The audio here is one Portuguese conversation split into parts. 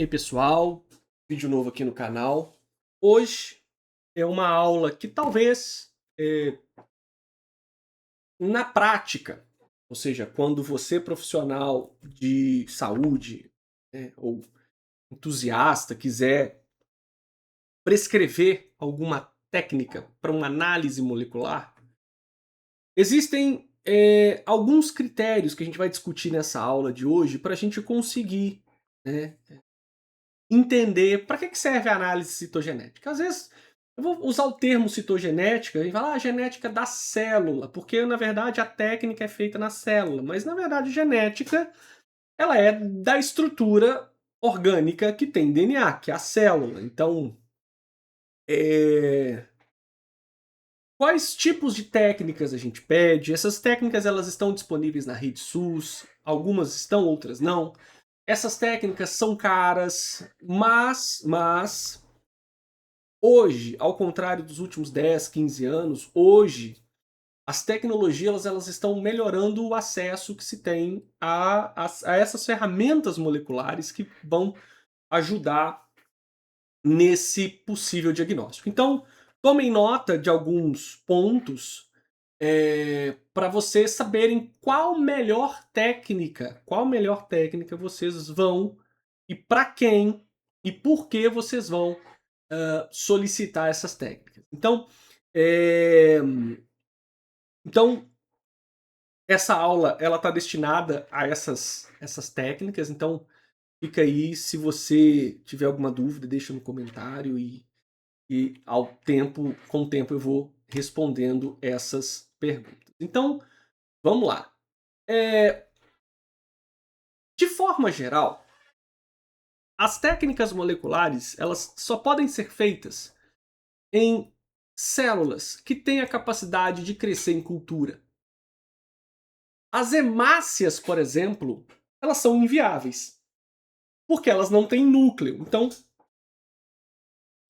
E aí, pessoal, vídeo novo aqui no canal. Hoje é uma aula que talvez, na prática, ou seja, quando você profissional de saúde, ou entusiasta quiser prescrever alguma técnica para uma análise molecular, existem alguns critérios que a gente vai discutir nessa aula de hoje para a gente conseguir, né, entender para que serve a análise citogenética. Às vezes, eu vou usar o termo citogenética e falar genética da célula, porque na verdade a técnica é feita na célula, mas na verdade genética ela é da estrutura orgânica que tem DNA, que é a célula. Então, quais tipos de técnicas a gente pede? Essas técnicas elas estão disponíveis na rede SUS, algumas estão, outras não. Essas técnicas são caras, mas hoje, ao contrário dos últimos 10, 15 anos, hoje as tecnologias elas estão melhorando o acesso que se tem a essas ferramentas moleculares que vão ajudar nesse possível diagnóstico. Então, tomem nota de alguns pontos para vocês saberem qual melhor técnica vocês vão e para quem e por que vocês vão solicitar essas técnicas. É, então essa aula ela está destinada a essas técnicas. Então fica aí, se você tiver alguma dúvida, deixa no comentário e com o tempo eu vou respondendo essas perguntas. Então vamos lá. De forma geral, as técnicas moleculares elas só podem ser feitas em células que têm a capacidade de crescer em cultura. As hemácias, por exemplo, elas são inviáveis, porque elas não têm núcleo. Então,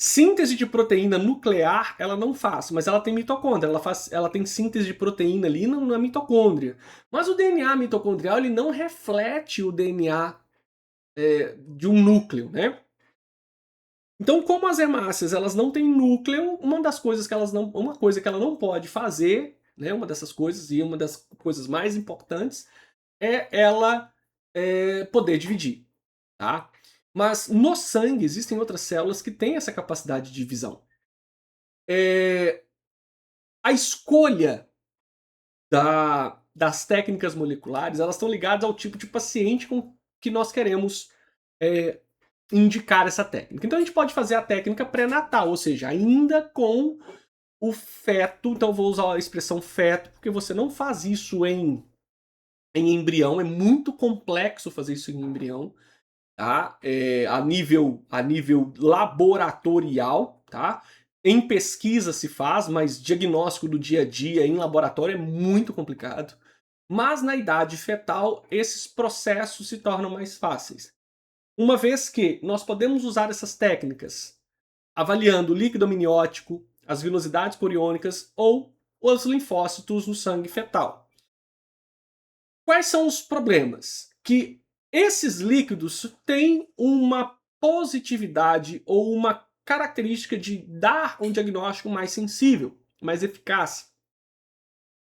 síntese de proteína nuclear ela não faz, mas ela tem mitocôndria, ela tem síntese de proteína ali na mitocôndria. Mas o DNA mitocondrial ele não reflete o DNA de um núcleo, né? Então, como as hemácias elas não têm núcleo, uma coisa que ela não pode fazer, né, uma dessas coisas e uma das coisas mais importantes é ela poder dividir, tá? Mas no sangue existem outras células que têm essa capacidade de divisão. A escolha das técnicas moleculares elas estão ligadas ao tipo de paciente com que nós queremos é, indicar essa técnica. Então a gente pode fazer a técnica pré-natal, ou seja, ainda com o feto. Então eu vou usar a expressão feto, porque você não faz isso em embrião, é muito complexo fazer isso em embrião, tá? A nível laboratorial, tá? Em pesquisa se faz, mas diagnóstico do dia a dia em laboratório é muito complicado. Mas na idade fetal, esses processos se tornam mais fáceis. Uma vez que nós podemos usar essas técnicas avaliando o líquido amniótico, as velocidades coriônicas ou os linfócitos no sangue fetal. Quais são os problemas? Que esses líquidos têm uma positividade ou uma característica de dar um diagnóstico mais sensível, mais eficaz.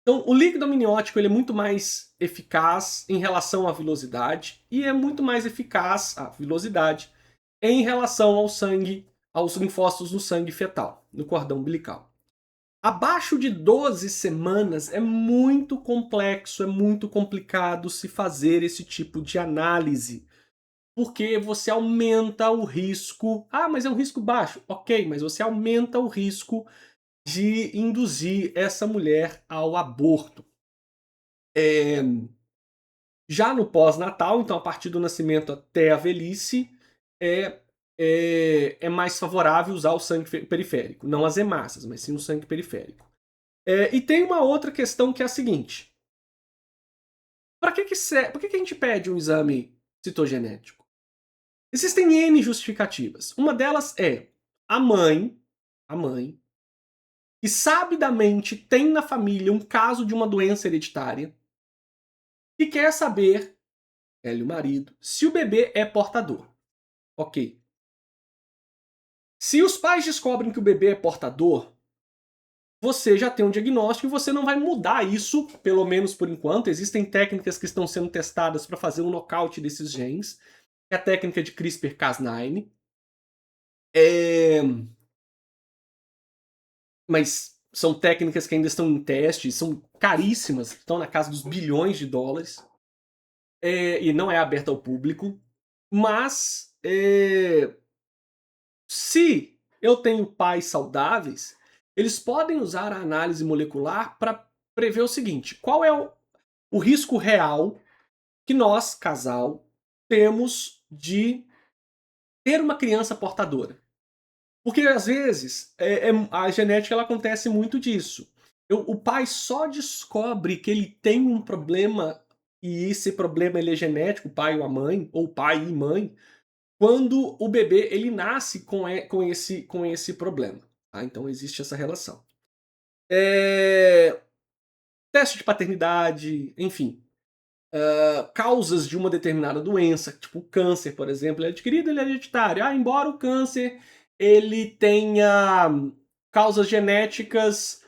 Então, o líquido amniótico ele é muito mais eficaz em relação à velocidade e é muito mais eficaz a velocidade em relação ao sangue, aos linfócitos no sangue fetal, no cordão umbilical. Abaixo de 12 semanas é muito complexo, é muito complicado se fazer esse tipo de análise, porque você aumenta o risco. Ah, mas é um risco baixo. Ok, mas você aumenta o risco de induzir essa mulher ao aborto. Já no pós-natal, então a partir do nascimento até a velhice, é, é mais favorável usar o sangue periférico. Não as hemácias, mas sim o sangue periférico. E tem uma outra questão que é a seguinte. Por que a gente pede um exame citogenético? Existem N justificativas. Uma delas é a mãe, que sabidamente tem na família um caso de uma doença hereditária e quer saber, ela e o marido, se o bebê é portador. Ok. Se os pais descobrem que o bebê é portador, você já tem um diagnóstico e você não vai mudar isso, pelo menos por enquanto. Existem técnicas que estão sendo testadas para fazer um nocaute desses genes. É a técnica de CRISPR-Cas9. É... Mas são técnicas que ainda estão em teste, são caríssimas, estão na casa dos bilhões de dólares. E não é aberta ao público. Mas se eu tenho pais saudáveis, eles podem usar a análise molecular para prever o seguinte: qual é o risco real que nós, casal, temos de ter uma criança portadora? Porque às vezes a genética ela acontece muito disso. O pai só descobre que ele tem um problema e esse problema ele é genético, o pai ou a mãe, ou pai e mãe, quando o bebê ele nasce com esse problema. Tá? Então existe essa relação. Teste de paternidade, enfim. Causas de uma determinada doença, tipo o câncer, por exemplo, ele é adquirido, ele é hereditário. Embora o câncer ele tenha causas genéticas,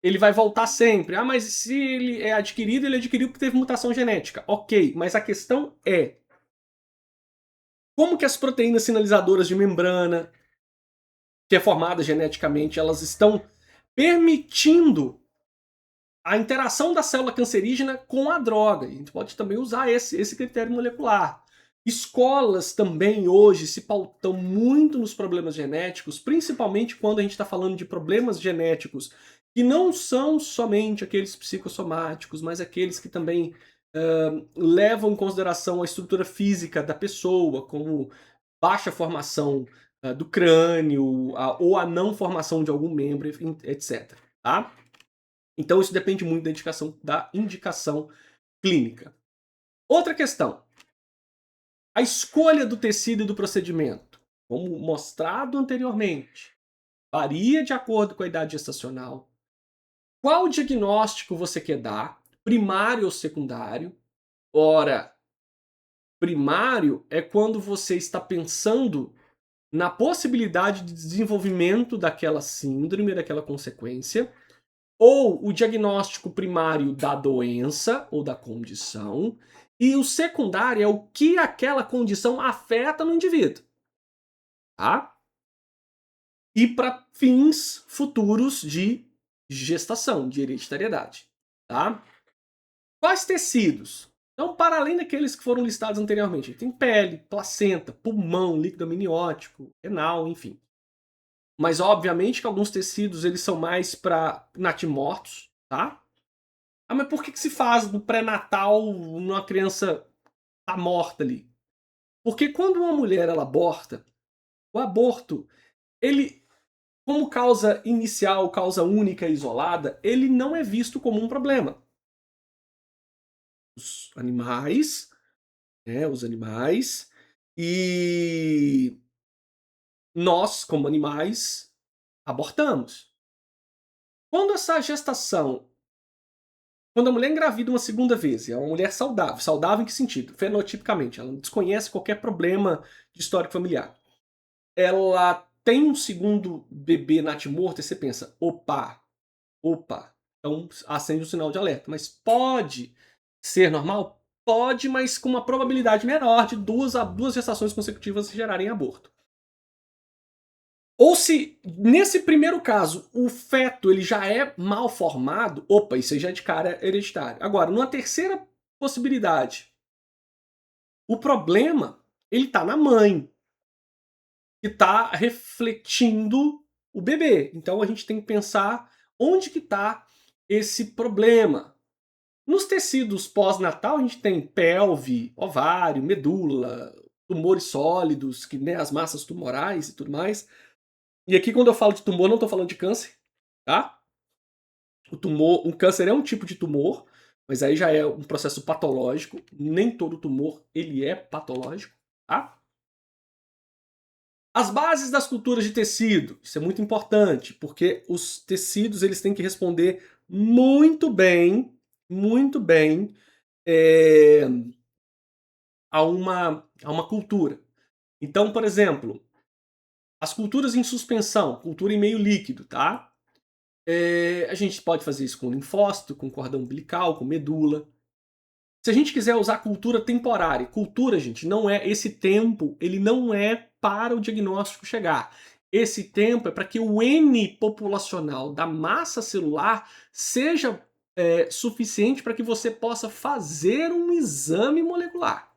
ele vai voltar sempre. Mas se ele é adquirido, ele adquiriu porque teve mutação genética. Ok, mas a questão é como que as proteínas sinalizadoras de membrana, que é formada geneticamente, elas estão permitindo a interação da célula cancerígena com a droga. A gente pode também usar esse critério molecular. Escolas também hoje se pautam muito nos problemas genéticos, principalmente quando a gente está falando de problemas genéticos que não são somente aqueles psicossomáticos, mas aqueles que também levam em consideração a estrutura física da pessoa, como baixa formação do crânio, ou a não formação de algum membro, etc. Tá? Então isso depende muito da indicação clínica. Outra questão. A escolha do tecido e do procedimento, como mostrado anteriormente, varia de acordo com a idade gestacional. Qual diagnóstico você quer dar? Primário ou secundário? Ora, primário é quando você está pensando na possibilidade de desenvolvimento daquela síndrome, daquela consequência, ou o diagnóstico primário da doença ou da condição, e o secundário é o que aquela condição afeta no indivíduo. Tá? E para fins futuros de gestação, de hereditariedade. Tá? Quais tecidos? Então, para além daqueles que foram listados anteriormente, tem pele, placenta, pulmão, líquido amniótico, renal, enfim. Mas obviamente que alguns tecidos eles são mais para natimortos, tá? Mas por que se faz no pré-natal numa criança tá morta ali? Porque quando uma mulher ela aborta, o aborto, ele, como causa inicial, causa única e isolada, ele não é visto como um problema. Os animais, os animais, e nós, como animais, abortamos. Quando essa gestação Quando a mulher engravida uma segunda vez, é uma mulher saudável. Saudável em que sentido? Fenotipicamente, ela desconhece qualquer problema de histórico familiar. Ela tem um segundo bebê natimorto e você pensa, opa. Então acende um sinal de alerta. Mas pode ser normal? Pode, mas com uma probabilidade menor de duas gestações consecutivas gerarem aborto. Ou se, nesse primeiro caso, o feto ele já é mal formado, opa, isso aí já é de cara hereditário. Agora, numa terceira possibilidade, o problema ele está na mãe, que está refletindo o bebê. Então a gente tem que pensar onde que está esse problema. Nos tecidos pós-natal, a gente tem pelve, ovário, medula, tumores sólidos, que, né, as massas tumorais e tudo mais. E aqui, quando eu falo de tumor, não estou falando de câncer, tá? O câncer é um tipo de tumor, mas aí já é um processo patológico. Nem todo tumor ele é patológico, tá? As bases das culturas de tecido, isso é muito importante, porque os tecidos eles têm que responder muito bem, é, a uma cultura. Então, por exemplo, as culturas em suspensão, cultura em meio líquido, tá? A gente pode fazer isso com linfócito, com cordão umbilical, com medula. Se a gente quiser usar cultura temporária, cultura, gente, não é esse tempo, ele não é para o diagnóstico chegar. Esse tempo é para que o N populacional da massa celular seja suficiente para que você possa fazer um exame molecular.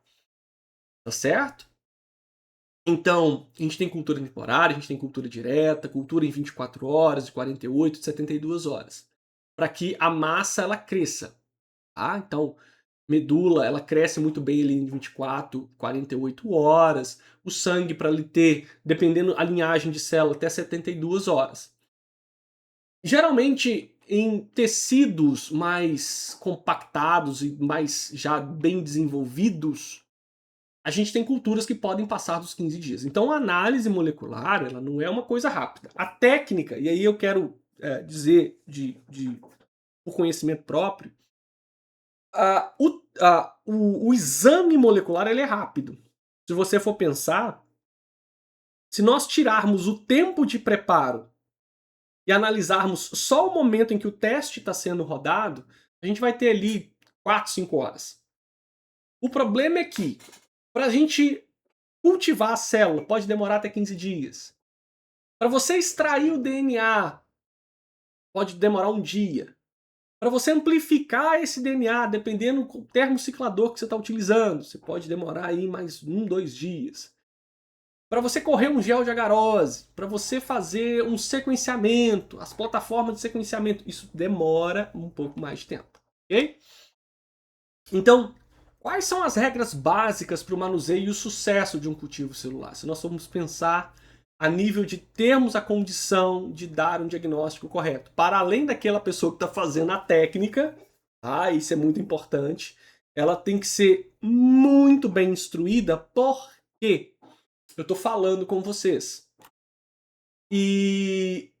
Tá certo? Então, a gente tem cultura temporária, a gente tem cultura direta, cultura em 24 horas, de 48, de 72 horas. Para que a massa ela cresça. Tá? Então, medula, ela cresce muito bem ali em 24, 48 horas. O sangue para ele ter, dependendo a linhagem de célula, até 72 horas. Geralmente, em tecidos mais compactados e mais já bem desenvolvidos, a gente tem culturas que podem passar dos 15 dias. Então, a análise molecular, ela não é uma coisa rápida. A técnica, e aí eu quero dizer por conhecimento próprio, o exame molecular ele é rápido. Se você for pensar, se nós tirarmos o tempo de preparo e analisarmos só o momento em que o teste está sendo rodado, a gente vai ter ali 4, 5 horas. O problema é que, para a gente cultivar a célula, pode demorar até 15 dias. Para você extrair o DNA, pode demorar um dia. Para você amplificar esse DNA, dependendo do termociclador que você está utilizando, você pode demorar aí mais 1, 2 dias. Para você correr um gel de agarose, para você fazer um sequenciamento, as plataformas de sequenciamento, isso demora um pouco mais de tempo, ok? Então, quais são as regras básicas para o manuseio e o sucesso de um cultivo celular? Se nós formos pensar a nível de termos a condição de dar um diagnóstico correto, para além daquela pessoa que está fazendo a técnica, isso é muito importante, ela tem que ser muito bem instruída, porque eu estou falando com vocês. E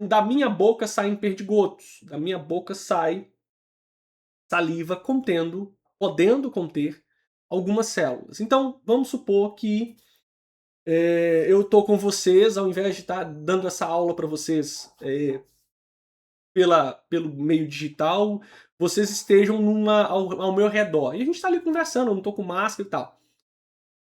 da minha boca saem perdigotos, da minha boca sai saliva podendo conter algumas células. Então, vamos supor que eu estou com vocês, ao invés de estar dando essa aula para vocês pelo meio digital, vocês estejam ao meu redor. E a gente está ali conversando, eu não estou com máscara e tal.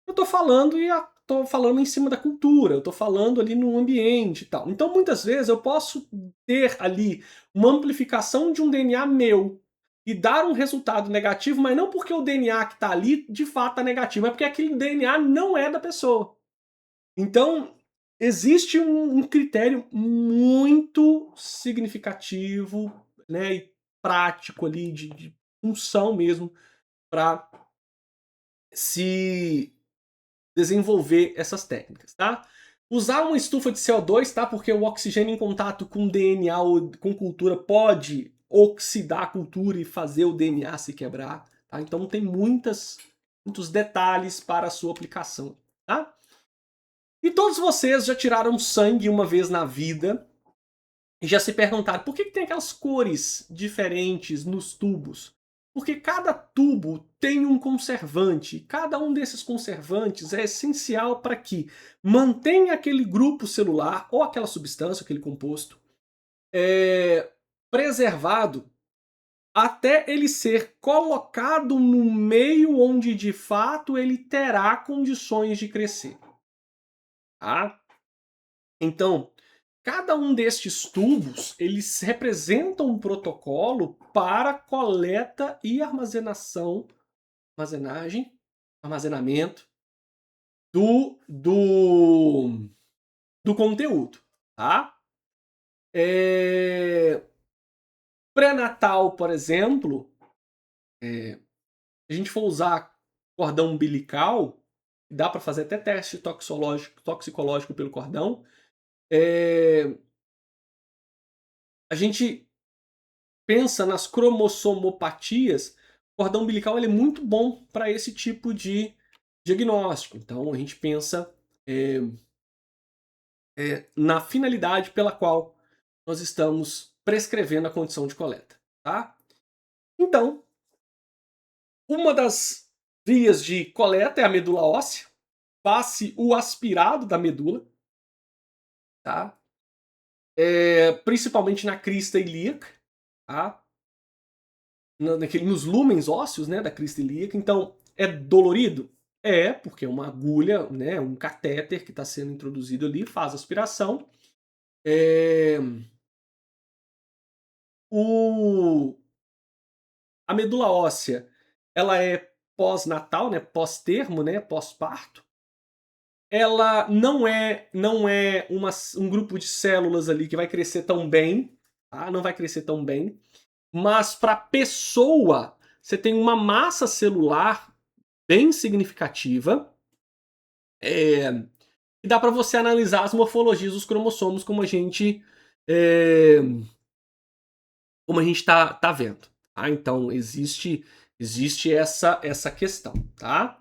Eu estou falando e estou falando em cima da cultura, eu estou falando ali no ambiente e tal. Então, muitas vezes, eu posso ter ali uma amplificação de um DNA meu e dar um resultado negativo, mas não porque o DNA que está ali de fato está negativo, é porque aquele DNA não é da pessoa. Então, existe um critério muito significativo, né, e prático ali, de função mesmo, para se desenvolver essas técnicas, tá? Usar uma estufa de CO2, tá? Porque o oxigênio em contato com DNA ou com cultura pode oxidar a cultura e fazer o DNA se quebrar, tá? Então tem muitos detalhes para a sua aplicação, tá? E todos vocês já tiraram sangue uma vez na vida e já se perguntaram por que tem aquelas cores diferentes nos tubos? Porque cada tubo tem um conservante. Cada um desses conservantes é essencial para que mantenha aquele grupo celular ou aquela substância, aquele composto, preservado até ele ser colocado no meio onde de fato ele terá condições de crescer. Tá? Então, cada um destes tubos, eles representam um protocolo para coleta e armazenamento do conteúdo, tá? Pré-natal, por exemplo, se a gente for usar cordão umbilical, dá para fazer até teste toxicológico pelo cordão, a gente pensa nas cromossomopatias, o cordão umbilical ele é muito bom para esse tipo de diagnóstico. Então a gente pensa na finalidade pela qual nós estamos prescrevendo a condição de coleta. Tá? Então, uma das vias de coleta é a medula óssea. faz-se o aspirado da medula, tá? Principalmente na crista ilíaca, tá? Nos lumens ósseos, né, da crista ilíaca. Então, é dolorido? É, porque é uma agulha, né, um catéter que está sendo introduzido ali, faz aspiração. É, a medula óssea, ela é pós-natal, né, pós-termo, né, pós-parto. Ela não é um grupo de células ali que vai crescer tão bem, tá? Não vai crescer tão bem. Mas para a pessoa, você tem uma massa celular bem significativa, e dá para você analisar as morfologias dos cromossomos como a gente tá vendo. Tá? Então existe essa questão. Tá?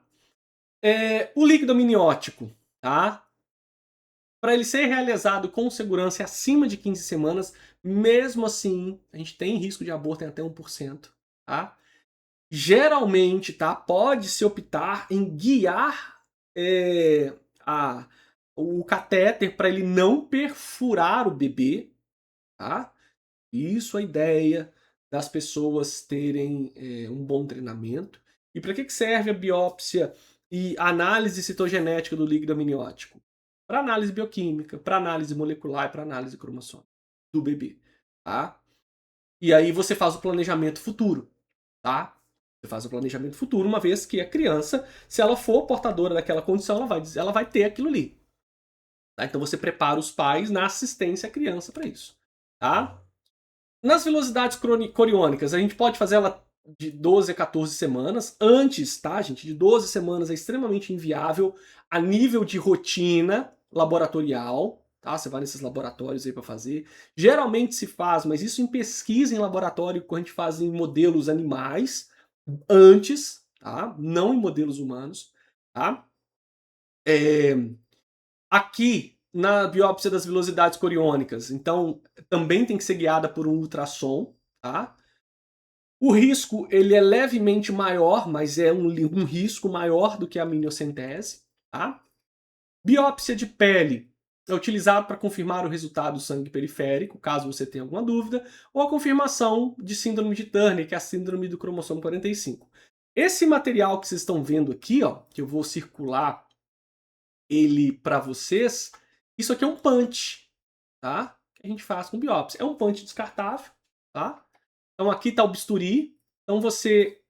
O líquido amniótico, tá? Para ele ser realizado com segurança acima de 15 semanas, mesmo assim, a gente tem risco de aborto em até 1%. Tá? Geralmente, tá? Pode-se optar em guiar é, a, o catéter para ele não perfurar o bebê, tá? Isso é a ideia das pessoas terem um bom treinamento. E para que serve a biópsia e a análise citogenética do líquido amniótico? Para análise bioquímica, para análise molecular e para análise cromossômica do bebê, tá? E aí você faz o planejamento futuro, tá? Você faz o planejamento futuro, uma vez que a criança, se ela for portadora daquela condição, ela vai ter aquilo ali. Tá? Então você prepara os pais na assistência à criança para isso. Tá? Nas velocidades coriônicas, a gente pode fazer ela de 12 a 14 semanas. Antes, tá, gente? De 12 semanas é extremamente inviável a nível de rotina laboratorial. Tá? Você vai nesses laboratórios aí para fazer. Geralmente se faz, mas isso em pesquisa em laboratório, quando a gente faz em modelos animais, antes, tá? Não em modelos humanos. Tá? É, Aqui, na biópsia das velocidades coriônicas, então também tem que ser guiada por um ultrassom, tá? O risco ele é levemente maior, mas é um risco maior do que a miniocentese, tá? Biópsia de pele é utilizado para confirmar o resultado do sangue periférico, caso você tenha alguma dúvida, ou a confirmação de síndrome de Turner, que é a síndrome do cromossomo 45. Esse material que vocês estão vendo aqui, ó, que eu vou circular ele para vocês, isso aqui é um punch, tá? Que a gente faz com biópsia. É um punch descartável, tá? Então aqui está o bisturi. Então você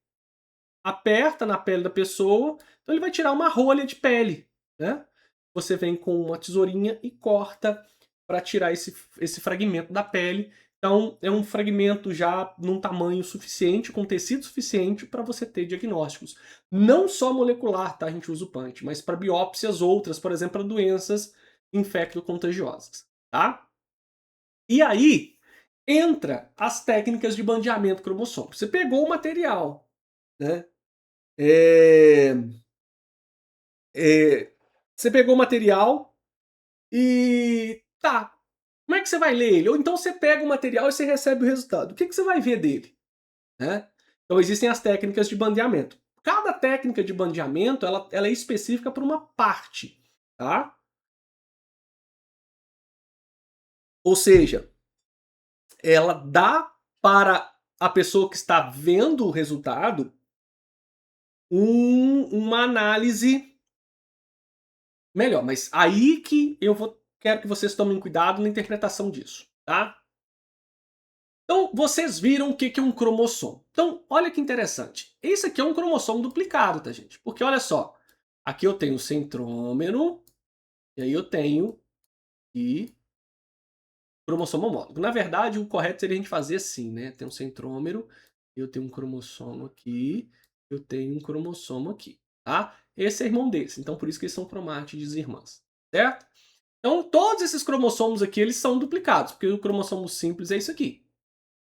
aperta na pele da pessoa, então ele vai tirar uma rolha de pele, né? Você vem com uma tesourinha e corta para tirar esse fragmento da pele. Então é um fragmento já num tamanho suficiente, com tecido suficiente para você ter diagnósticos. Não só molecular, tá? A gente usa o punch, mas para biópsias outras, por exemplo, para doenças infecto-contagiosas, tá? E aí entra as técnicas de bandeamento cromossômico. Você pegou o material, né? É, você pegou o material e tá. Como é que você vai ler ele? Ou então você pega o material e você recebe o resultado. O que você vai ver dele? Né? Então existem as técnicas de bandeamento. Cada técnica de bandeamento ela é específica para uma parte, tá? Ou seja, ela dá para a pessoa que está vendo o resultado uma análise melhor. Mas aí que quero que vocês tomem cuidado na interpretação disso, tá? Então, vocês viram o que é um cromossomo. Então, olha que interessante. Esse aqui é um cromossomo duplicado, tá, gente? Porque olha só, aqui eu tenho o centrômero, e aí eu tenho e cromossomo homólogo. Na verdade, o correto seria a gente fazer assim, né? Tem um centrômero, eu tenho um cromossomo aqui, eu tenho um cromossomo aqui, tá? Esse é irmão desse, então por isso que eles são cromátides irmãs, certo? Então, todos esses cromossomos aqui, eles são duplicados, porque o cromossomo simples é isso aqui,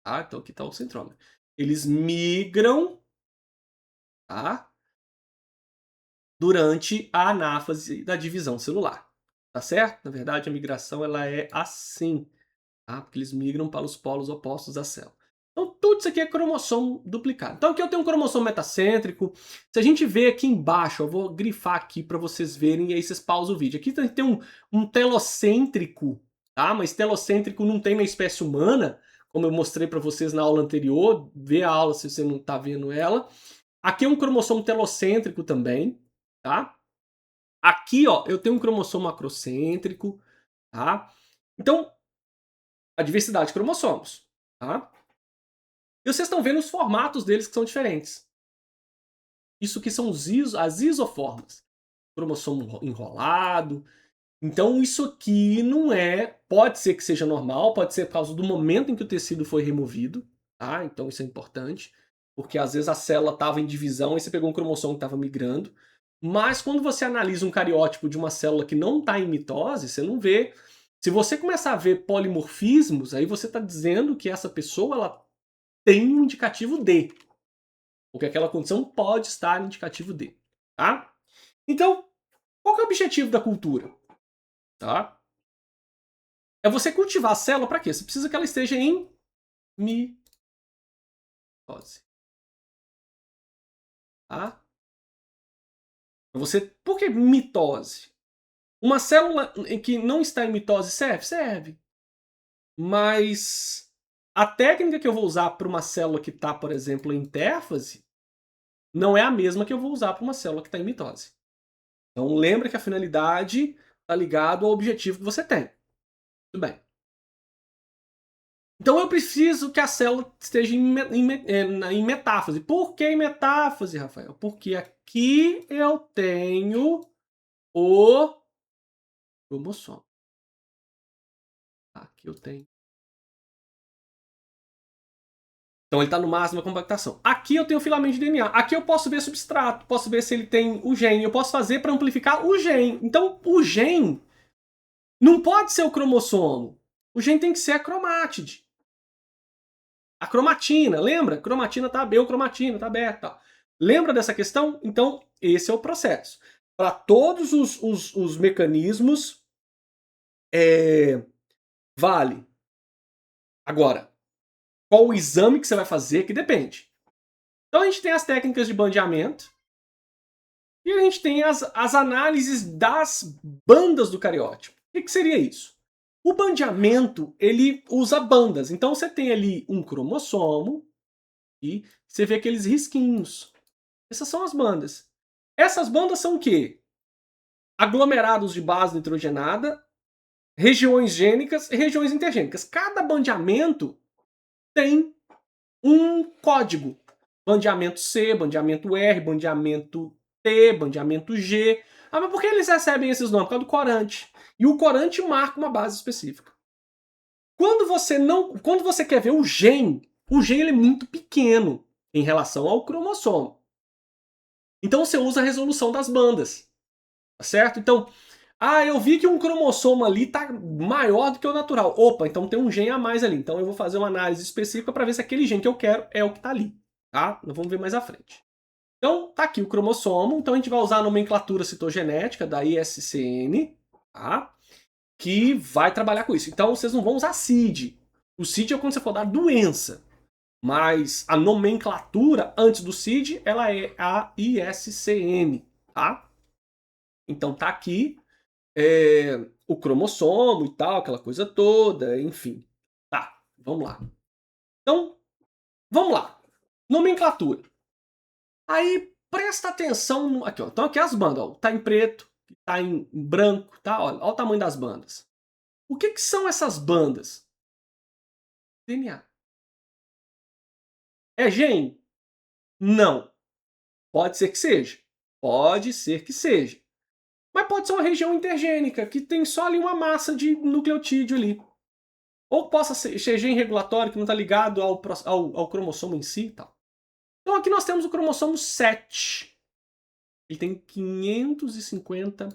tá? Então aqui está o centrômero. Eles migram, tá? Durante a anáfase da divisão celular, tá certo? Na verdade, a migração ela é assim, tá? Porque eles migram para os polos opostos da célula. Então, tudo isso aqui é cromossomo duplicado. Então, aqui eu tenho um cromossomo metacêntrico. Se a gente vê aqui embaixo, eu vou grifar aqui para vocês verem e aí vocês pausam o vídeo. Aqui tem um telocêntrico, tá? Mas telocêntrico não tem na espécie humana, como eu mostrei para vocês na aula anterior. Vê a aula se você não está vendo ela. Aqui é um cromossomo telocêntrico também, tá? Aqui, ó, eu tenho um cromossomo macrocêntrico, tá? Então, a diversidade de cromossomos, tá? E vocês estão vendo os formatos deles que são diferentes. Isso aqui são as isoformas. Cromossomo enrolado. Então isso aqui não é... Pode ser que seja normal, pode ser por causa do momento em que o tecido foi removido, tá? Então isso é importante. Porque às vezes a célula estava em divisão e você pegou um cromossomo que estava migrando. Mas quando você analisa um cariótipo de uma célula que não está em mitose, você não vê. Se você começar a ver polimorfismos, aí você está dizendo que essa pessoa ela tem um indicativo D. Porque aquela condição pode estar no indicativo D. Tá? Então, qual que é o objetivo da cultura? Tá? É você cultivar a célula para quê? Você precisa que ela esteja em mitose. Tá? Por que mitose? Uma célula que não está em mitose serve? Serve. Mas a técnica que eu vou usar para uma célula que está, por exemplo, em intérfase, não é a mesma que eu vou usar para uma célula que está em mitose. Então lembra que a finalidade está ligado ao objetivo que você tem. Tudo bem. Então eu preciso que a célula esteja em metáfase. Por que em metáfase, Rafael? Porque aqui eu tenho o cromossomo. Aqui eu tenho. Então ele está no máximo da compactação. Aqui eu tenho o filamento de DNA. Aqui eu posso ver substrato, posso ver se ele tem o gene. Eu posso fazer para amplificar o gene. Então o gene não pode ser o cromossomo. O gene tem que ser a cromátide. A cromatina, lembra? Cromatina tá cromatina tá beta. Lembra dessa questão? Então, esse é o processo. Para todos os mecanismos, vale. Agora, qual o exame que você vai fazer que depende. Então, a gente tem as técnicas de bandeamento e a gente tem as análises das bandas do cariótipo. O que seria isso? O bandeamento, ele usa bandas. Então, você tem ali um cromossomo e você vê aqueles risquinhos. Essas são as bandas. Essas bandas são o quê? Aglomerados de base nitrogenada, regiões gênicas e regiões intergênicas. Cada bandeamento tem um código. Bandeamento C, bandeamento R, bandeamento T, bandeamento G. Ah, mas por que eles recebem esses nomes? Por causa do corante. E o corante marca uma base específica. Quando você quer ver o gene ele é muito pequeno em relação ao cromossomo. Então você usa a resolução das bandas. Tá certo? Então, eu vi que um cromossomo ali tá maior do que o natural. Opa, então tem um gene a mais ali. Então eu vou fazer uma análise específica para ver se aquele gene que eu quero é o que tá ali. Tá? Nós vamos ver mais à frente. Então, tá aqui o cromossomo. Então a gente vai usar a nomenclatura citogenética da ISCN, tá? Que vai trabalhar com isso. Então vocês não vão usar CID. O CID é quando você for dar doença. Mas a nomenclatura antes do CID, ela é a ISCN, tá? Então tá aqui o cromossomo e tal, aquela coisa toda, enfim. Tá, vamos lá. Então, vamos lá. Nomenclatura. Aí, presta atenção aqui, ó. Então aqui as bandas, ó. Tá em preto, tá em branco, tá? Olha o tamanho das bandas. O que são essas bandas? DNA. É gene? Não. Pode ser que seja. Pode ser que seja. Mas pode ser uma região intergênica, que tem só ali uma massa de nucleotídeo ali. Ou possa ser gene regulatório que não está ligado ao cromossomo em si e tal. Então aqui nós temos o cromossomo 7. Ele tem 550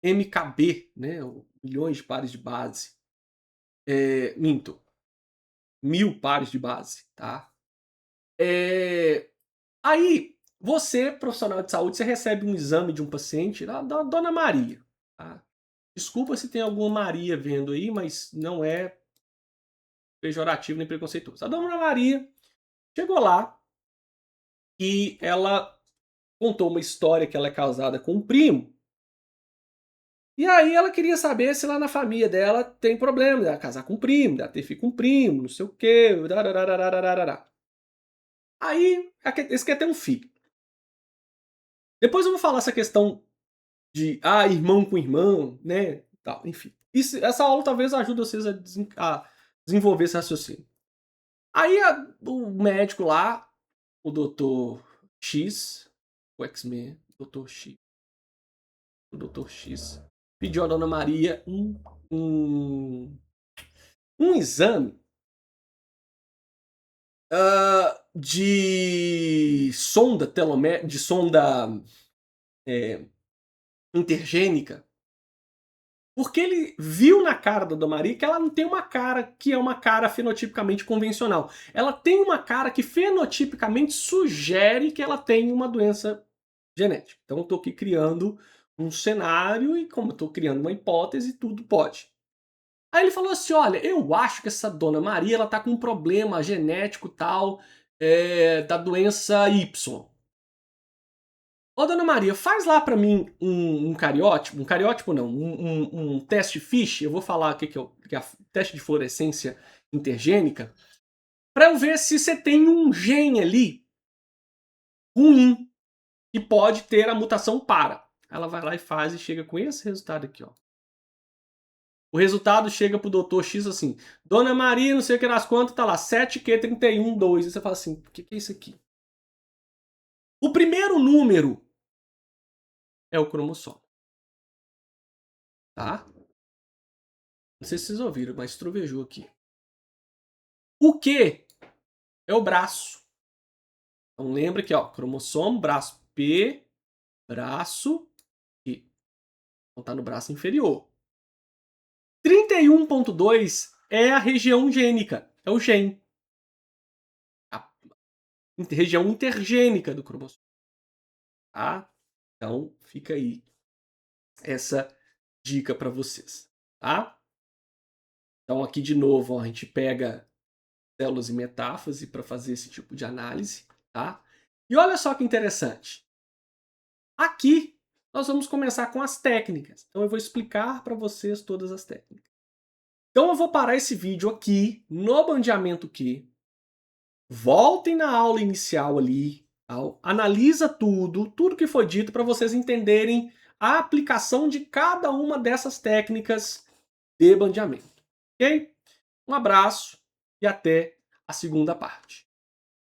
MKB, né? Milhões de pares de base. Minto. 1000 pares de base, tá? Aí, você, profissional de saúde, você recebe um exame de um paciente da Dona Maria. Tá? Desculpa se tem alguma Maria vendo aí, mas não é pejorativo nem preconceituoso. A dona Maria chegou lá e ela contou uma história que ela é casada com um primo. E aí ela queria saber se lá na família dela tem problema dela casar com um primo, dela ter filho com um primo, não sei o quê. Aí eles querem ter um filho. Depois eu vou falar essa questão de irmão com irmão, né? Tal, enfim. Essa aula talvez ajude vocês a desenvolver esse raciocínio. Aí o médico lá, o Dr. X, o X-Men, Dr. X, o Dr. X, pediu a Dona Maria um exame de sonda de sonda intergênica, porque ele viu na cara da Dona Maria que ela não tem uma cara que é uma cara fenotipicamente convencional. Ela tem uma cara que fenotipicamente sugere que ela tem uma doença genética. Então eu tô aqui criando um cenário e como eu tô criando uma hipótese, tudo pode. Aí ele falou assim, olha, eu acho que essa Dona Maria ela tá com um problema genético tal, da doença Y. Ô, Dona Maria, faz lá pra mim um cariótipo não, um teste FISH, eu vou falar o que é teste de fluorescência intergênica, pra eu ver se você tem um gene ali ruim, que pode ter a mutação para. Ela vai lá e faz e chega com esse resultado aqui, ó. O resultado chega pro Dr. X assim, Dona Maria, não sei o que das quantas, tá lá, 7q31.2. E você fala assim, o que é isso aqui? O primeiro número é o cromossomo. Tá? Não sei se vocês ouviram, mas trovejou aqui. O Q é o braço. Então lembra que, ó, cromossomo, braço P, braço Q. Então tá no braço inferior. 31.2 é a região gênica, é o gene. A região intergênica do cromossomo. Tá? Então fica aí essa dica para vocês, tá? Então aqui de novo, ó, a gente pega células e metáfase para fazer esse tipo de análise, tá? E olha só que interessante. Aqui nós vamos começar com as técnicas. Então eu vou explicar para vocês todas as técnicas. Então eu vou parar esse vídeo aqui no bandeamento Q. Voltem na aula inicial ali, tal, analisa tudo que foi dito para vocês entenderem a aplicação de cada uma dessas técnicas de bandeamento. Ok? Um abraço e até a segunda parte.